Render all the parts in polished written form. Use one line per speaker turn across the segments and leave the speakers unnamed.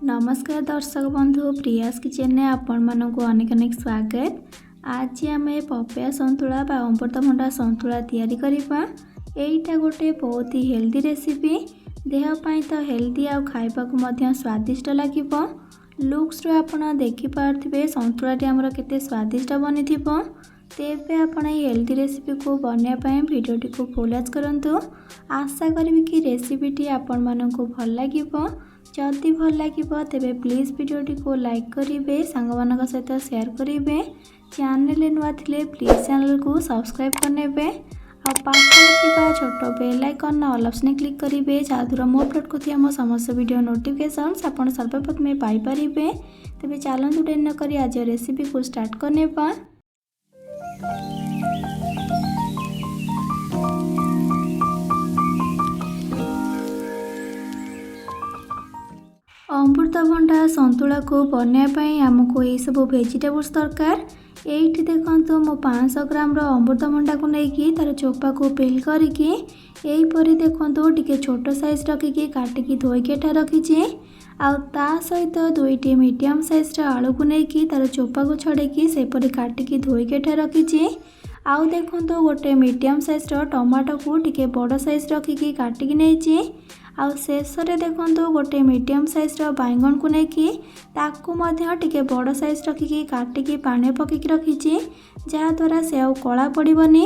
नमस्कार दर्शक बंधु प्रियास किचन ने आपण मानक अनेक अनेक स्वागत। आज आम पपया संतुला बा अमृतभंडा संतुला तैयारी करबा। एटा गोटे बहुत ही हेल्दी रेसिपी, देह पाई तो हेल्दी आ खाइबा को मध्य स्वादिष्ट लागिबो। लुक्स रो आपण देखि पारथिबे संतुलाटी हमर केते स्वादिष्ट बनि थिबो। तेबे आपण हेल्दी रेसिपी को बनया पई वीडियोटी को फुल वॉच करंतु। आशा करबी कि रेसिपीटी आपण मानक भल लागिबो। जदि भल लगे तेबे प्लीज वीडियोटी को लाइक करेंगे, सांग मान सहित शेयर करेंगे। चैनल नुआ थिले प्लीज चैनल को सब्सक्राइब करने और पाखा छोट bell icon all option click करेंगे, जहाँद्वारा मो अपलोड करथिबा मो समस्त वीडियो नोटिफिकेशंस आपण सर्वप्रथमे पाई परिबे। तेबे चलंतु देर न करी आज रेसिपी को स्टार्ट करने पा। अमृतभंडा संतुला को बनाई आमको ये सब वेजिटेबल्स दरकार। ये देखो मो 500 ग्राम अमृतभंडा को लेकिन तार चोपा को पिल करके यहीपरी देखो टिके छोट साइज रखिकी काटिकी धोईकी एठा रखी। आ सहित 2टी मीडियम साइज आलू को लेकिन तार चोपा को छड़ेकी सेपरी काटिकी धोईकी एठा रखी। आउ देखो गोटे मीडियम साइज टमाटो को टिके बड़ साइज रखिकी काटिकी नहीं। आउ शेष देखो गोटे मीडियम साइज बाइगन को लेकिन ताकू टिके बड़ साइज रखिकी काटिकी पानी पकईकी रखी, जहाँद्वारा से आउ कला पड़ोनी।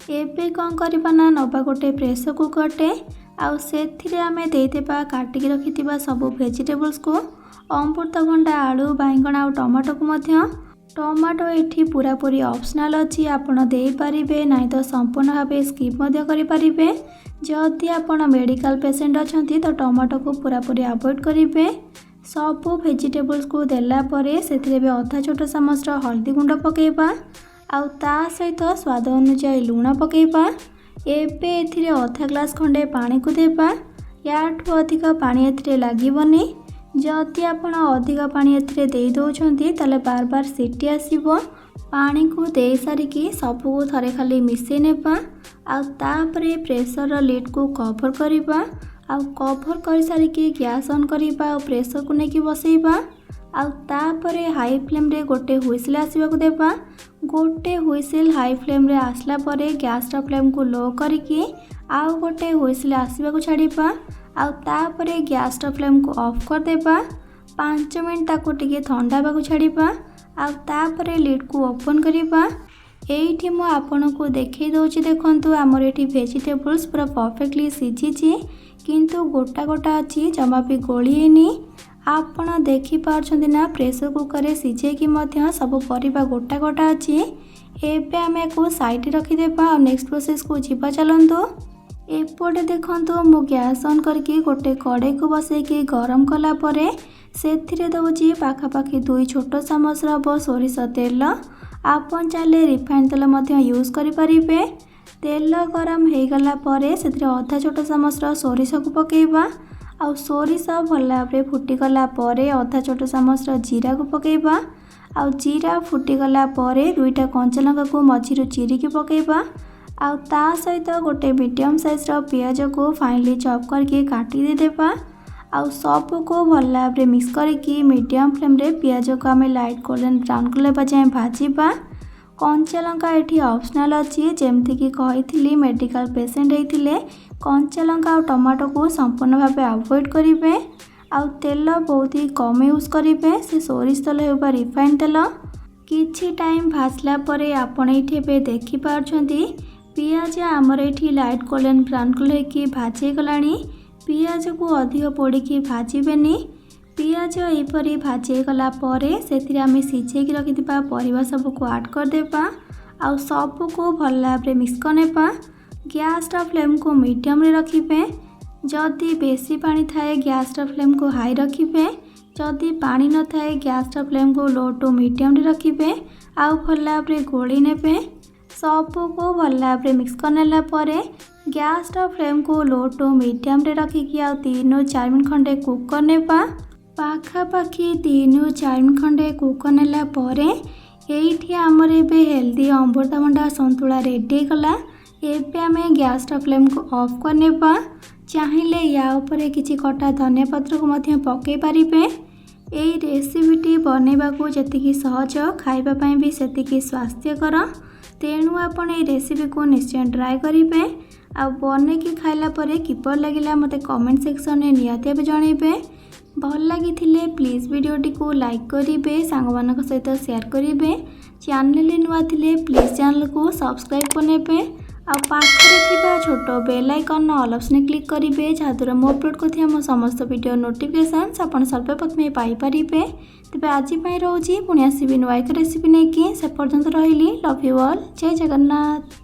एबे कौन करबा ना नबा गोटे प्रेसर कुकरटे आउ सेथिरे आमे देदेबा काटिकी रखिथिबा सब वेजिटेबल्स को, अमृतभंडा आलू बाइगन आउ टमाटो को मध्य। टमाटो एठी पूरा पूरी ऑप्शनल अच्छी, आपण दे पारिबे नाही तो संपूर्ण भाव स्किप मध्य करि पारिबे। जदि आपण मेडिकल पेशेंट अछंती तो टमाटो को पूरा पूरी अवॉइड करिवे। सब वेजिटेबल्स को देला परे सेथिरे बे आधा छोट चामच हल्दी गुंड पकेबा आउ ता सहित स्वाद अनुसार लूण पकेबा। एबे एथिरे आधा ग्लास खंडे पानी को देबा। याठू अधिक पानी एथिरे लागिबनी। जदि आपण अधिक पानी एथिरे देई दोछंती ताले बार बार सीटी आसीबो। पानी को दे सारिकी सबको थरे खाली मिसेई नेबा आउ तापरे प्रेसर लिड को कवर करिबा। आउ कवर कर सारिकी गैस ऑन करिबा और प्रेसर को नेकी बसैबा। आउ तापरे हाई फ्लेम रे गोटे हुइसिल आसीबा को देबा। गोटे हुइसिल हाई फ्लेम रे आसला परे गैस रा फ्लेम को लो करिकी आउ गोटे हुइसिल आसीबा को छाड़िबा। आउ तापरे गैस रा फ्लेम को ऑफ कर देबा। 5 मिनट ताको टिके ठंडा बाकू छाड़िबा आउ तापरे लिड को ओपन करिबा। एठी मो आपन को देखै दउची, देखंतु हमर एठी वेजिटेबल्स पूरा परफेक्टली सिझिची किंतु गोटा गोटा अछि, जमा भी गोळीनी। आपण देखि पारछंती ना प्रेसर कुकर रे सिझे कि मध्य सब परिबा गोटा गोटा अछि। एबे हमें को साइड रखि देबा और नेक्स्ट प्रोसेस को जिबा चलंतु। एपटे देखंतु मो गैस ऑन करके गोटे कड़ाई को बसैकी गरम कला परे सेथिरे दउची पाखापाखि 2 छोट चामच रब सोरिष तेल। आपण चाहे रिफाइंड तेल मध्य यूज करि परिबे। तेल गरम हो गला परे सेथिरे आधा छोट चामच सोरिष को पकेबा आउ सोरिष भल भाव फुटीगला परे आधा छोट चामच जीरा को पकेबा। आउ जीरा फुटीगला परे 2टा कंचा लंका को मझिरु चिरिकी पकेबा। आउ ता सहित गोटे मीडियम साइज पियाज को फाइनली चॉप करके काटी दे देबा। आउ सब को भल भाव मिक्स करके मीडियम फ्लेम रे पियाज को आम लाइट गोल्डन ब्राउन कलर जाए भाजीबा। कंचा लंका एठी ऑप्शनल अच्छी, जेमती कि कही मेडिकल पेशेंट होइथिले कंचा लंका और टमाटो को संपूर्ण भाव अवॉइड करेंगे। आउ तेल बहुत ही कम यूज करेंगे, से सोरिष तेल हो रिफाइंड तेल। किछि टाइम भाजला परे आपण एठी देखि पारछंती पियाज आमर एठी लाइट गोल्डन ब्राउन कलर की भाजी गलानी। पियाज को अधिक पोड़िकी भाजबेनी। पियाज यहपरी भाजी गला परे सेथिरे आमे सिझेकी रखिथिबा परिबा सब को ऐड कर देबा आउ सब को भल भाव मिक्स करनेबा। गैस रा फ्लेम को मीडियम रे रखिबे। जदि बेसी पानी थाए गैस रा फ्लेम को हाई रखिबे। जदि पानी न थाए गैस रा फ्लेम को लो टू मीडियम रे रखिबे आउ भल भाव गोली नेबे। सब को भल भाव मिक्स करनेला परे गैस रा फ्लेम को लो टू मीडियम रे रखिकी आउ 3-4 मिनट खंडे कुक करनेबा। पाखापाखि 3-4 मिनट खंडे कुक करनेला परे एठी हमर एबे हेल्दी अमृतभंडा संतुला रेडी गला। एबे आमे गैस रा फ्लेम को ऑफ करनेबा। चाहिए या ऊपर किसी कटा धनिया पत्र को मध्य पकई पारिबे। एई रेसिपीटी बनैबाकू जतिकी सहज खाइबा पई भी सेतिकी स्वास्थ्यकर। तेणु आपण एई रेसिपी को निश्चय ट्राए करेंगे। आ बने की खाइला परे किपर लगिला मते कमेंट सेक्शन में निहाती भावे जनइबे। भल लगी प्लीज वीडियोटी को लाइक करेंगे, सांग मानक सहित शेयर करेंगे। चैनल नुआ थिले प्लीज चैनल को सब्सक्राइब करेंगे। आ पाखरे थिबा छोट bell icon all option click करेंगे, जहाँद्वारा मो अपलोड करथिया मो समस्त वीडियो नोटिफिकेशंस आपण सर्वप्रथमे पाई परिबे। तेबे आज पई रहउची पुणी आसीबी नुआ एक रेसिपी नेकी। से पर्यंत रहिली। Love you all. जय जगन्नाथ।